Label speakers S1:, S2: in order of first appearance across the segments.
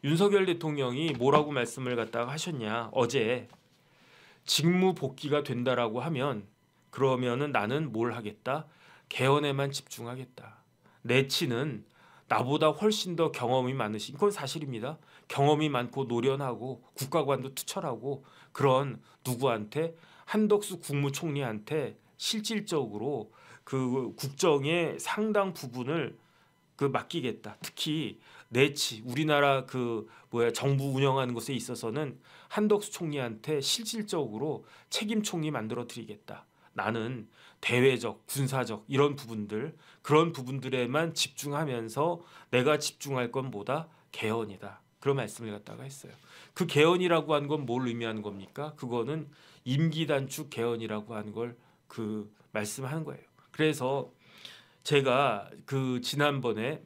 S1: 윤석열 대통령이 뭐라고 말씀을 갖다가 하셨냐. 어제 직무 복귀가 된다라고 하면 그러면은 나는 뭘 하겠다? 개헌에만 집중하겠다. 내치는 나보다 훨씬 더 경험이 많으신 그건 사실입니다. 경험이 많고 노련하고 국가관도 투철하고 그런 누구한테 한덕수 국무총리한테 실질적으로 그 국정의 상당 부분을 맡기겠다. 특히 내치 우리나라 정부 운영하는 것에 있어서는 한덕수 총리한테 실질적으로 책임 총리 만들어 드리겠다. 나는 대외적, 군사적 이런 부분들 그런 부분들에만 집중하면서 내가 집중할 건 뭐다? 개헌이다. 그런 말씀을 갖다가 했어요. 그 개헌이라고 하는 건 뭘 의미하는 겁니까? 그거는 임기 단축 개헌이라고 하는 걸 말씀하는 거예요. 그래서 제가 지난번에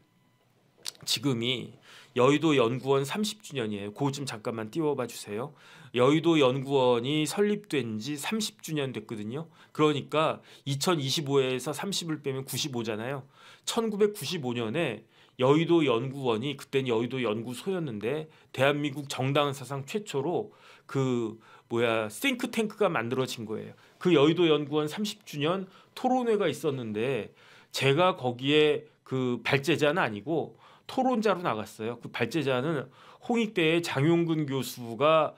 S1: 지금이 여의도 연구원 30주년이에요. 그거 좀 잠깐만 띄워봐 주세요. 여의도 연구원이 설립된 지 30주년 됐거든요. 그러니까 2025에서 30을 빼면 95잖아요. 1995년에 여의도 연구원이 그때는 여의도 연구소였는데 대한민국 정당 사상 최초로 싱크탱크가 만들어진 거예요. 그 여의도 연구원 30주년 토론회가 있었는데 제가 거기에 발제자는 아니고 토론자로 나갔어요. 그 발제자는 홍익대의 장용근 교수가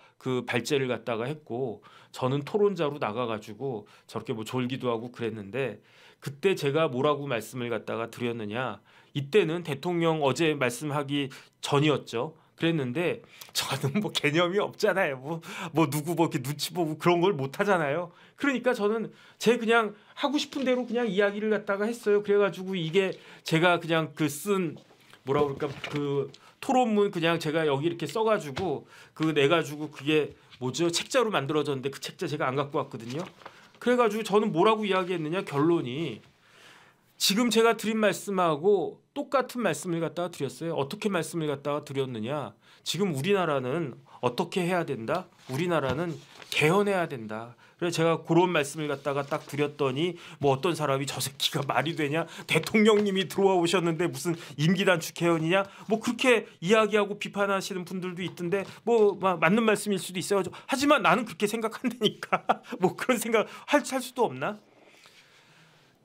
S1: 발제를 갖다가 했고 저는 토론자로 나가가지고 저렇게 졸기도 하고 그랬는데 그때 제가 뭐라고 말씀을 갖다가 드렸느냐. 이때는 대통령 어제 말씀하기 전이었죠. 그랬는데 저는 개념이 없잖아요. 누구 이렇게 눈치 보고 그런 걸 못 하잖아요. 그러니까 저는 그냥 하고 싶은 대로 그냥 이야기를 갖다가 했어요. 그래가지고 이게 제가 그냥 쓴 토론문 그냥 제가 여기 이렇게 써가지고 내가지고 그게 책자로 만들어졌는데 그 책자 제가 안 갖고 왔거든요. 그래가지고 저는 뭐라고 이야기했느냐. 결론이 지금 제가 드린 말씀하고 똑같은 말씀을 갖다가 드렸어요. 어떻게 말씀을 갖다가 드렸느냐. 지금 우리나라는 어떻게 해야 된다? 우리나라는 개헌해야 된다. 그래서 제가 그런 말씀을 갖다가 딱 드렸더니 어떤 사람이 저 새끼가 말이 되냐? 대통령님이 들어와 오셨는데 무슨 임기 단축 개헌이냐? 그렇게 이야기하고 비판하시는 분들도 있던데 맞는 말씀일 수도 있어요. 하지만 나는 그렇게 생각한다니까. 그런 생각 할 수도 없나?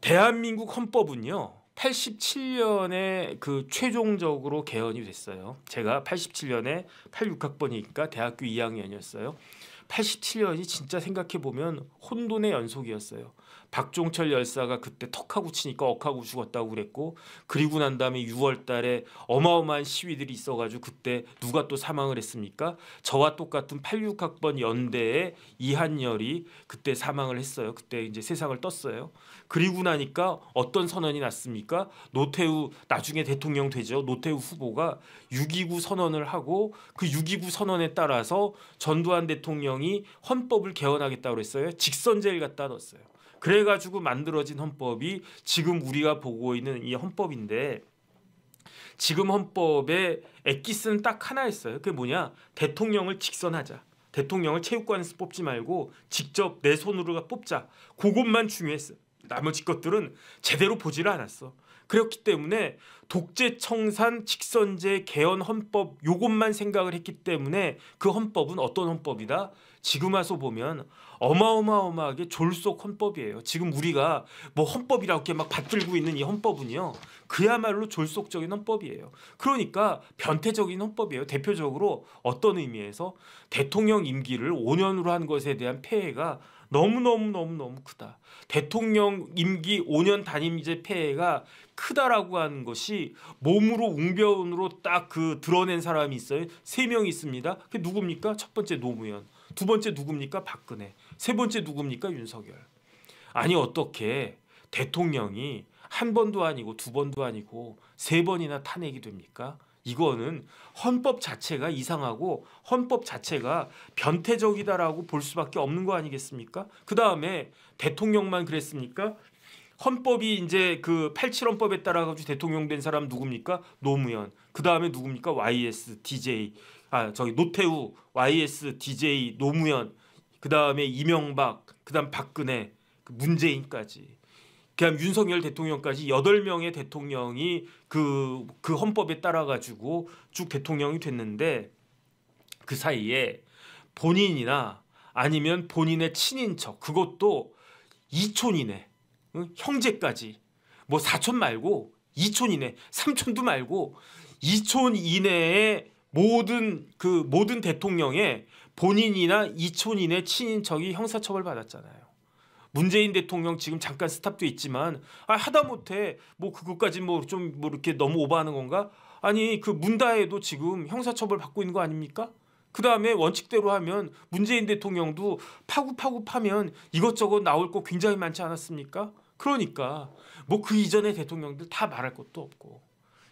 S1: 대한민국 헌법은요. 87년에 최종적으로 개헌이 됐어요. 제가 87년에 86학번이니까 대학교 2학년이었어요. 87년이 진짜 생각해보면 혼돈의 연속이었어요. 박종철 열사가 그때 턱하고 치니까 억하고 죽었다고 그랬고 그리고 난 다음에 6월 달에 어마어마한 시위들이 있어가지고 그때 누가 또 사망을 했습니까? 저와 똑같은 86학번 연대의 이한열이 그때 사망을 했어요. 그때 이제 세상을 떴어요. 그리고 나니까 어떤 선언이 났습니까? 노태우 나중에 대통령 되죠. 노태우 후보가 6.29 선언을 하고 그 6.29 선언에 따라서 전두환 대통령이 헌법을 개헌하겠다고 했어요. 직선제를 갖다 넣었어요. 그래가지고 만들어진 헌법이 지금 우리가 보고 있는 이 헌법인데 지금 헌법에 엑기스는 딱 하나 있어요. 그게 뭐냐? 대통령을 직선하자. 대통령을 체육관에서 뽑지 말고 직접 내 손으로 뽑자. 그것만 중요했어요. 나머지 것들은 제대로 보지를 않았어. 그렇기 때문에 독재 청산 직선제 개헌 헌법 요것만 생각을 했기 때문에 그 헌법은 어떤 헌법이다? 지금 와서 보면 어마어마하게 졸속 헌법이에요. 지금 우리가 헌법이라고 이렇게 막 받들고 있는 이 헌법은요. 그야말로 졸속적인 헌법이에요. 그러니까 변태적인 헌법이에요. 대표적으로 어떤 의미에서 대통령 임기를 5년으로 한 것에 대한 폐해가 너무 크다. 대통령 임기 5년 단임제 폐해가 크다라고 하는 것이 몸으로 웅변으로 딱 드러낸 사람이 있어요. 3명이 있습니다. 그게 누굽니까? 첫 번째 노무현, 두 번째 누굽니까? 박근혜, 세 번째 누굽니까? 윤석열. 아니 어떻게 대통령이 한 번도 아니고 두 번도 아니고 3번이나 탄핵이 됩니까? 이거는 헌법 자체가 이상하고 헌법 자체가 변태적이다라고 볼 수밖에 없는 거 아니겠습니까? 그 다음에 대통령만 그랬습니까? 헌법이 이제 87헌법에 따라 가지고 대통령 된 사람 누굽니까? 노무현. 그 다음에 누굽니까? YS, DJ. 노태우, YS, DJ, 노무현. 그 다음에 이명박, 그 다음 박근혜, 문재인까지. 그냥 윤석열 대통령까지 8명의 대통령이 그 헌법에 따라 가지고 쭉 대통령이 됐는데 그 사이에 본인이나 아니면 본인의 친인척 그것도 2촌 이내 형제까지 뭐 4촌 말고 2촌 이내 3촌도 말고 2촌 이내의 모든 대통령의 본인이나 2촌 이내 친인척이 형사처벌 받았잖아요. 문재인 대통령 지금 잠깐 스탑돼 있지만 하다못해 뭐 그것까지 뭐 이렇게 너무 오버하는 건가? 아니 그 문다혜도 지금 형사처벌 받고 있는 거 아닙니까? 그 다음에 원칙대로 하면 문재인 대통령도 파면 이것저것 나올 거 굉장히 많지 않았습니까? 그러니까 뭐 그 이전의 대통령들 다 말할 것도 없고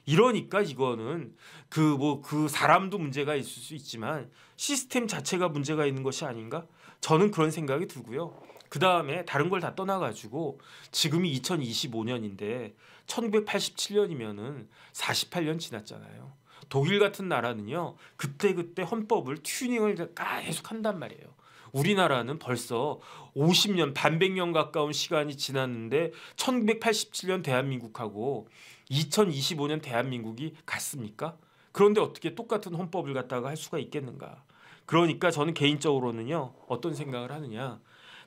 S1: 이러니까 이거는 그 사람도 문제가 있을 수 있지만 시스템 자체가 문제가 있는 것이 아닌가? 저는 그런 생각이 들고요. 그 다음에 다른 걸 다 떠나가지고 지금이 2025년인데 1987년이면은 48년 지났잖아요. 독일 같은 나라는요 그때 헌법을 튜닝을 계속 한단 말이에요. 우리나라는 벌써 50년 반백년 가까운 시간이 지났는데 1987년 대한민국하고 2025년 대한민국이 같습니까? 그런데 어떻게 똑같은 헌법을 갖다가 할 수가 있겠는가? 그러니까 저는 개인적으로는요 어떤 생각을 하느냐,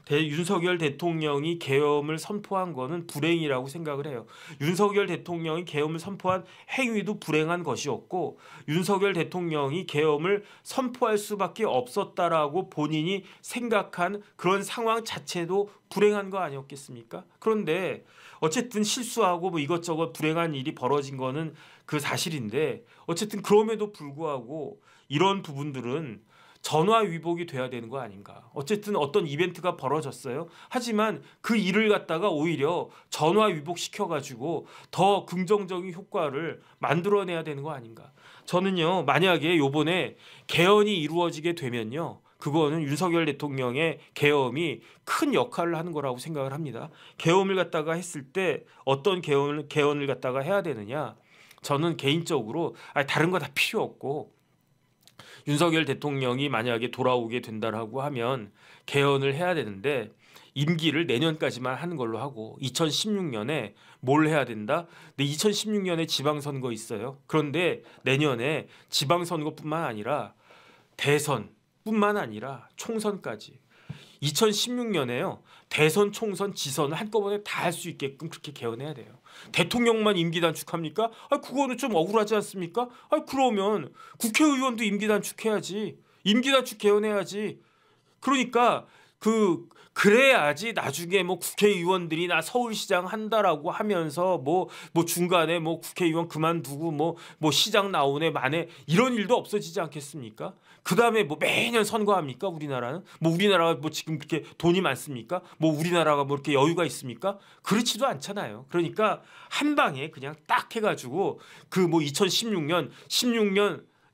S1: 윤석열 대통령이 계엄을 선포한 거는 불행이라고 생각을 해요. 윤석열 대통령이 계엄을 선포한 행위도 불행한 것이었고 윤석열 대통령이 계엄을 선포할 수밖에 없었다라고 본인이 생각한 그런 상황 자체도 불행한 거 아니었겠습니까? 그런데 어쨌든 실수하고 뭐 이것저것 불행한 일이 벌어진 거는 그 사실인데 어쨌든 그럼에도 불구하고 이런 부분들은 전화위복이 돼야 되는 거 아닌가. 어쨌든 어떤 이벤트가 벌어졌어요. 하지만 그 일을 갖다가 오히려 전화위복 시켜가지고 더 긍정적인 효과를 만들어내야 되는 거 아닌가. 저는요 만약에 요번에 개헌이 이루어지게 되면요 그거는 윤석열 대통령의 계엄이 큰 역할을 하는 거라고 생각을 합니다. 계엄을 갖다가 했을 때 어떤 개헌을 갖다가 해야 되느냐. 저는 개인적으로 다른 거 다 필요 없고 윤석열 대통령이 만약에 돌아오게 된다라고 하면 개헌을 해야 되는데 임기를 내년까지만 하는 걸로 하고 2016년에 뭘 해야 된다? 근데 2016년에 지방선거 있어요. 그런데 내년에 지방선거뿐만 아니라 대선뿐만 아니라 총선까지 2016년에요. 대선, 총선, 지선을 한꺼번에 다 할 수 있게끔 그렇게 개헌해야 돼요. 대통령만 임기 단축합니까? 그거는 좀 억울하지 않습니까? 그러면 국회의원도 임기 단축해야지. 임기 단축 개헌해야지. 그러니까 그래야지 나중에 뭐 국회의원들이 나 서울시장 한다라고 하면서 뭐 중간에 뭐 국회의원 그만두고 뭐 시장 나오네 마네 이런 일도 없어지지 않겠습니까? 그 다음에 뭐 매년 선거합니까? 우리나라는 뭐 우리나라가 뭐 지금 그렇게 돈이 많습니까? 뭐 우리나라가 뭐 이렇게 여유가 있습니까? 그렇지도 않잖아요. 그러니까 한 방에 그냥 딱 해가지고 그 뭐 2016년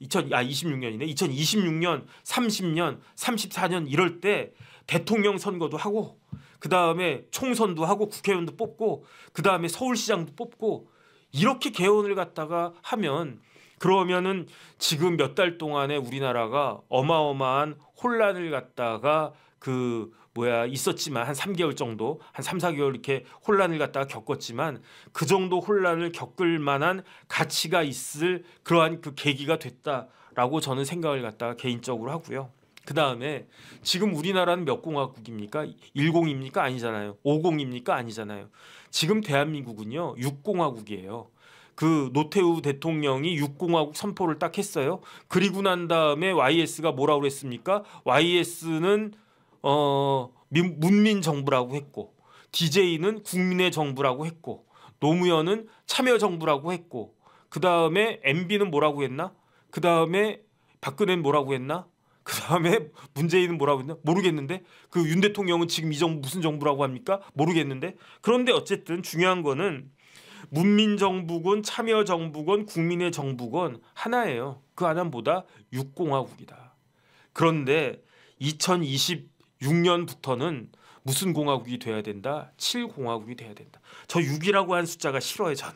S1: 26년이네 2026년 30년 34년 이럴 때 대통령 선거도 하고 그 다음에 총선도 하고 국회의원도 뽑고 그 다음에 서울시장도 뽑고 이렇게 개헌을 갖다가 하면 그러면은 지금 몇 달 동안에 우리나라가 어마어마한 혼란을 갖다가 있었지만 한 3개월 정도 한 3, 4개월 이렇게 혼란을 갖다가 겪었지만 그 정도 혼란을 겪을 만한 가치가 있을 그러한 그 계기가 됐다라고 저는 생각을 갖다가 개인적으로 하고요. 그 다음에 지금 우리나라는 몇 공화국입니까? 10입니까? 아니잖아요. 50입니까? 아니잖아요. 지금 대한민국은요 6공화국이에요. 그 노태우 대통령이 6공화국 선포를 딱 했어요. 그리고 난 다음에 YS가 뭐라고 그랬습니까? YS는 문민정부라고 했고 DJ는 국민의 정부라고 했고 노무현은 참여정부라고 했고 그 다음에 MB는 뭐라고 했나? 그 다음에 박근혜는 뭐라고 했나? 그 다음에 문재인은 뭐라고 했나? 모르겠는데 그 윤 대통령은 지금 이 정부 무슨 정부라고 합니까? 모르겠는데 그런데 어쨌든 중요한 거는 문민정부건 참여정부건 국민의 정부건 하나예요. 그 하나보다 6공화국이다. 그런데 2026년부터는 무슨 공화국이 돼야 된다? 7공화국이 돼야 된다. 저 6이라고 한 숫자가 싫어요. 저는.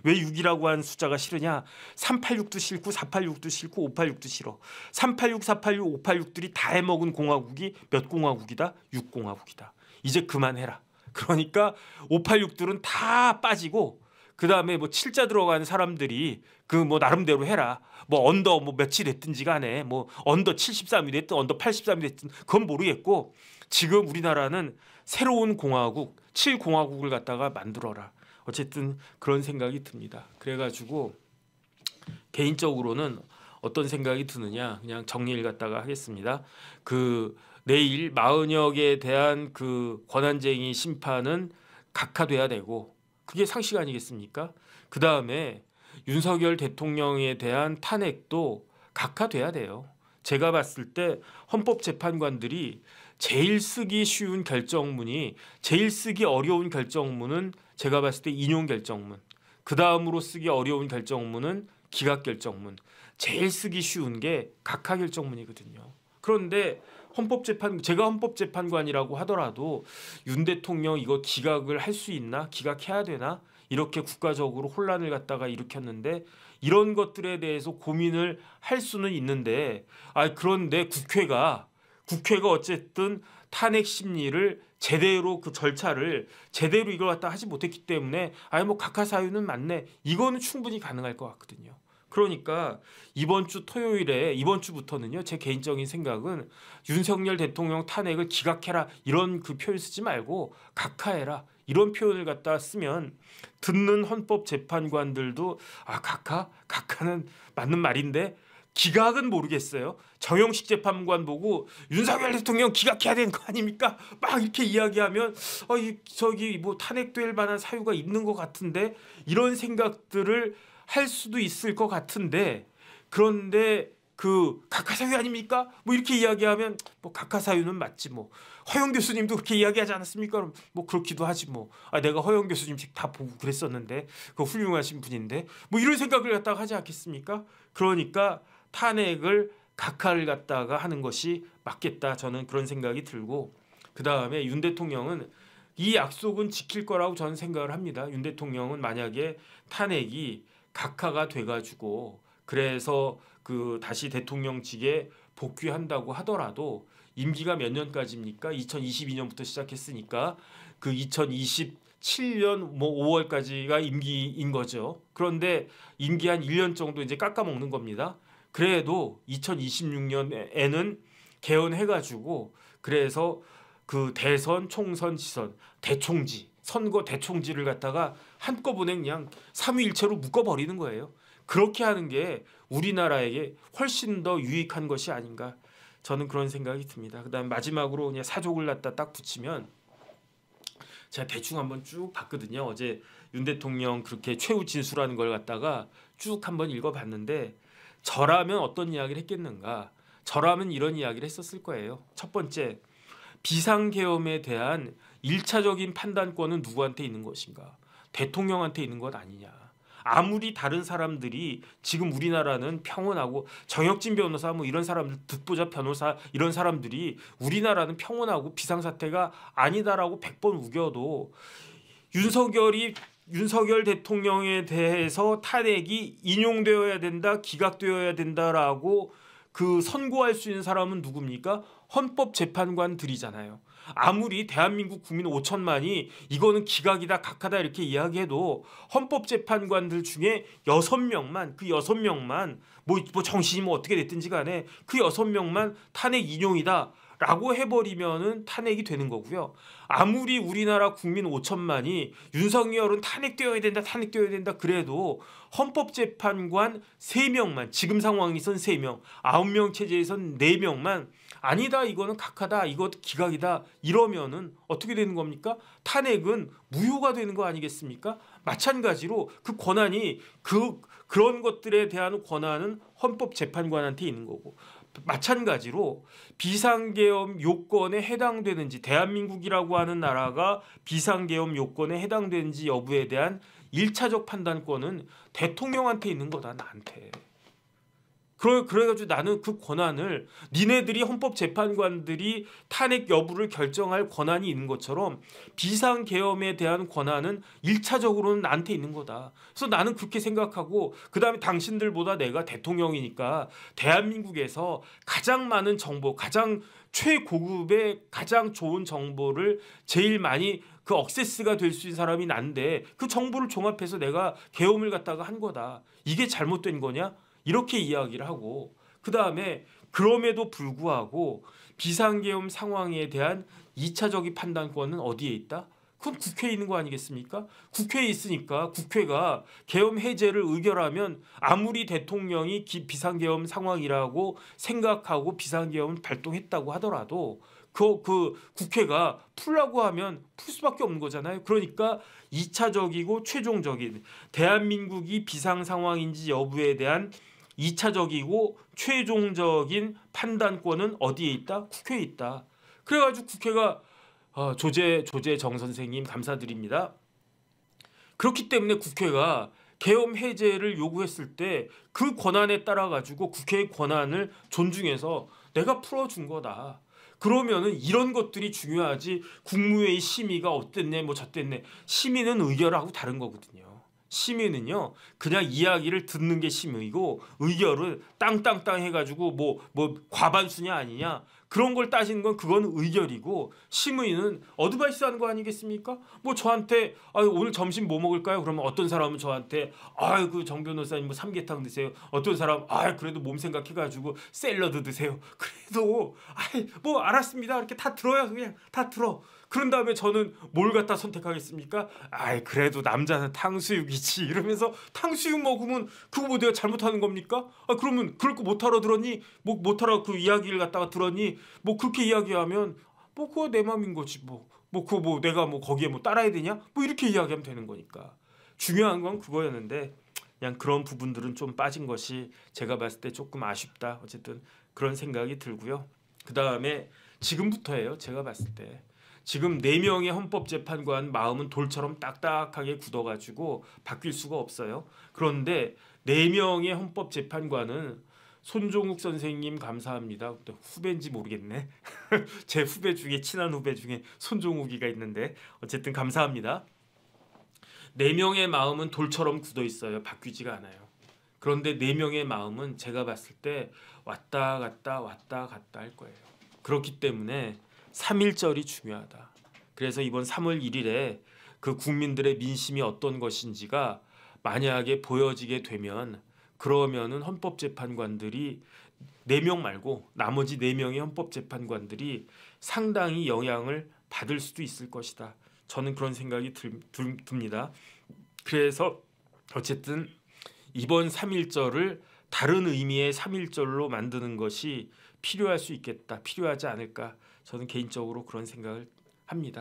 S1: 왜 6이라고 한 숫자가 싫으냐? 386도 싫고 486도 싫고 586도 싫어. 386, 486, 586들이 다 해먹은 공화국이 몇 공화국이다? 6공화국이다. 이제 그만해라. 그러니까 586들은 다 빠지고 그다음에 뭐 7자 들어간 사람들이 그 뭐 나름대로 해라. 뭐 언더 뭐 며칠 됐든지 간에 뭐 언더 73이 됐든 언더 83이 됐든 그건 모르겠고 지금 우리나라는 새로운 공화국 7공화국을 갖다가 만들어라. 어쨌든 그런 생각이 듭니다. 그래가지고 개인적으로는 어떤 생각이 드느냐 그냥 정리를 갖다가 하겠습니다. 그 내일 마은혁에 대한 그 권한쟁의 심판은 각하돼야 되고 그게 상식 아니겠습니까? 그 다음에 윤석열 대통령에 대한 탄핵도 각하돼야 돼요. 제가 봤을 때 헌법재판관들이 제일 쓰기 쉬운 결정문이 제일 쓰기 어려운 결정문은 제가 봤을 때 인용 결정문. 그 다음으로 쓰기 어려운 결정문은 기각 결정문. 제일 쓰기 쉬운 게 각하 결정문이거든요. 그런데 제가 헌법재판관이라고 하더라도 윤 대통령 이거 기각을 할 수 있나? 기각해야 되나? 이렇게 국가적으로 혼란을 갖다가 일으켰는데 이런 것들에 대해서 고민을 할 수는 있는데 그런데 국회가 어쨌든 탄핵 심리를 제대로 그 절차를 제대로 이걸 갖다 하지 못했기 때문에 뭐 각하 사유는 맞네. 이거는 충분히 가능할 것 같거든요. 그러니까 이번 주부터는요. 제 개인적인 생각은 윤석열 대통령 탄핵을 기각해라 이런 그 표현 쓰지 말고 각하해라 이런 표현을 갖다 쓰면 듣는 헌법재판관들도 각하는 맞는 말인데 기각은 모르겠어요. 정영식 재판관 보고 윤석열 대통령 기각해야 되는 거 아닙니까? 막 이렇게 이야기하면 저기 뭐 탄핵될 만한 사유가 있는 것 같은데 이런 생각들을 할 수도 있을 것 같은데 그런데 그 각하 사유 아닙니까? 뭐 이렇게 이야기하면 뭐 각하 사유는 맞지 뭐. 허영 교수님도 그렇게 이야기하지 않았습니까? 그럼 뭐 그렇기도 하지 뭐. 내가 허영 교수님 책 다 보고 그랬었는데 그 훌륭하신 분인데 뭐 이런 생각을 갖다가 하지 않겠습니까? 그러니까 탄핵을 각하를 갖다가 하는 것이 맞겠다. 저는 그런 생각이 들고 그 다음에 윤 대통령은 이 약속은 지킬 거라고 저는 생각을 합니다. 윤 대통령은 만약에 탄핵이 각하가 돼가지고 그래서 그 다시 대통령직에 복귀한다고 하더라도 임기가 몇 년까지입니까? 2022년부터 시작했으니까 그 2027년 뭐 5월까지가 임기인 거죠. 그런데 임기 한 1년 정도 이제 깎아먹는 겁니다. 그래도 2026년에는 개헌해가지고 그래서 그 대선, 총선, 지선, 대총지, 선거 대총지를 갖다가 한꺼번에 그냥 삼위일체로 묶어버리는 거예요. 그렇게 하는 게 우리나라에게 훨씬 더 유익한 것이 아닌가 저는 그런 생각이 듭니다. 그다음 마지막으로 그냥 사족을 갖다 딱 붙이면 제가 대충 한번 쭉 봤거든요. 어제 윤 대통령 그렇게 최후 진술하는 걸 갖다가 쭉 한번 읽어봤는데 저라면 어떤 이야기를 했겠는가? 저라면 이런 이야기를 했었을 거예요. 첫 번째, 비상계엄에 대한 1차적인 판단권은 누구한테 있는 것인가? 대통령한테 있는 것 아니냐? 아무리 다른 사람들이 지금 우리나라는 평온하고 정혁진 변호사 뭐 이런 사람들 듣보잡 변호사 이런 사람들이 우리나라는 평온하고 비상사태가 아니다라고 100번 우겨도 윤석열 대통령에 대해서 탄핵이 인용되어야 된다, 기각되어야 된다라고 그 선고할 수 있는 사람은 누굽니까? 헌법재판관들이잖아요. 아무리 대한민국 국민 5천만이 이거는 기각이다, 각하다 이렇게 이야기해도 헌법재판관들 중에 6명만 그 6명만 뭐 정신이 뭐 어떻게 됐든지 간에 그 6명만 탄핵 인용이다. 라고 해버리면은 탄핵이 되는 거고요. 아무리 우리나라 국민 5천만이 윤석열은 탄핵되어야 된다 그래도 헌법재판관 3명만 지금 상황에선 3명 9명 체제에선 4명만 아니다 이거는 각하다 이거 기각이다 이러면은 어떻게 되는 겁니까? 탄핵은 무효가 되는 거 아니겠습니까? 마찬가지로 그 권한이 그런 것들에 대한 권한은 헌법재판관한테 있는 거고 마찬가지로 비상계엄 요건에 해당되는지 대한민국이라고 하는 나라가 비상계엄 요건에 해당되는지 여부에 대한 1차적 판단권은 대통령한테 있는 거다 나한테. 그래가지고 나는 그 권한을 니네들이 헌법재판관들이 탄핵 여부를 결정할 권한이 있는 것처럼 비상계엄에 대한 권한은 1차적으로는 나한테 있는 거다. 그래서 나는 그렇게 생각하고 그다음에 당신들보다 내가 대통령이니까 대한민국에서 가장 많은 정보, 가장 최고급의 가장 좋은 정보를 제일 많이 그 억세스가 될 수 있는 사람이 난데 그 정보를 종합해서 내가 계엄을 갖다가 한 거다. 이게 잘못된 거냐? 이렇게 이야기를 하고 그다음에 그럼에도 불구하고 비상계엄 상황에 대한 2차적인 판단권은 어디에 있다? 그건 국회에 있는 거 아니겠습니까? 국회에 있으니까 국회가 계엄 해제를 의결하면 아무리 대통령이 비상계엄 상황이라고 생각하고 비상계엄을 발동했다고 하더라도 그 국회가 풀라고 하면 풀 수밖에 없는 거잖아요. 그러니까 2차적이고 최종적인 대한민국이 비상 상황인지 여부에 대한 2차적이고 최종적인 판단권은 어디에 있다? 국회에 있다. 그래가지고 국회가 조재 정 선생님 감사드립니다. 그렇기 때문에 국회가 계엄 해제를 요구했을 때 그 권한에 따라 가지고 국회의 권한을 존중해서 내가 풀어준 거다. 그러면은 이런 것들이 중요하지. 국무회의 심의가 어땠네 뭐 저땠네. 심의는 의결하고 다른 거거든요. 심의는요 그냥 이야기를 듣는 게 심의고 의결은 땅땅땅 해가지고 뭐 과반수냐 아니냐 그런 걸 따지는 건 그건 의결이고 심의는 어드바이스 하는 거 아니겠습니까? 뭐 저한테 오늘 점심 뭐 먹을까요? 그러면 어떤 사람은 저한테 그 정 변호사님 뭐 삼계탕 드세요. 어떤 사람 그래도 몸 생각해가지고 샐러드 드세요. 그래도 뭐 알았습니다. 이렇게 다 들어요. 그냥 다 들어. 그런 다음에 저는 뭘 갖다 선택하겠습니까? 그래도 남자는 탕수육이지 이러면서 탕수육 먹으면 그거 뭐 내가 잘못하는 겁니까? 그러면 그럴 거 못 알아들었니? 뭐 못 알아 그 이야기를 갖다가 들었니? 뭐 그렇게 이야기하면 뭐 그거 내 맘인 거지 뭐 그거 뭐 내가 뭐 거기에 뭐 따라야 되냐? 뭐 이렇게 이야기하면 되는 거니까. 중요한 건 그거였는데 그냥 그런 부분들은 좀 빠진 것이 제가 봤을 때 조금 아쉽다. 어쨌든 그런 생각이 들고요. 그 다음에 지금부터예요. 제가 봤을 때. 지금 4명의 헌법재판관 마음은 돌처럼 딱딱하게 굳어가지고 바뀔 수가 없어요. 그런데 4명의 헌법재판관은 손종욱 선생님 감사합니다. 후배인지 모르겠네. 제 후배 중에 친한 후배 중에 손종욱이가 있는데 어쨌든 감사합니다. 4명의 마음은 돌처럼 굳어 있어요. 바뀌지가 않아요. 그런데 4명의 마음은 제가 봤을 때 왔다 갔다 할 거예요. 그렇기 때문에 3.1절이 중요하다. 그래서 이번 3월 1일에 그 국민들의 민심이 어떤 것인지가 만약에 보여지게 되면 그러면은 헌법재판관들이 4명 말고 나머지 4명의 헌법재판관들이 상당히 영향을 받을 수도 있을 것이다. 저는 그런 생각이 듭니다. 그래서 어쨌든 이번 3.1절을 다른 의미의 3.1절로 만드는 것이 필요할 수 있겠다. 필요하지 않을까. 저는 개인적으로 그런 생각을 합니다.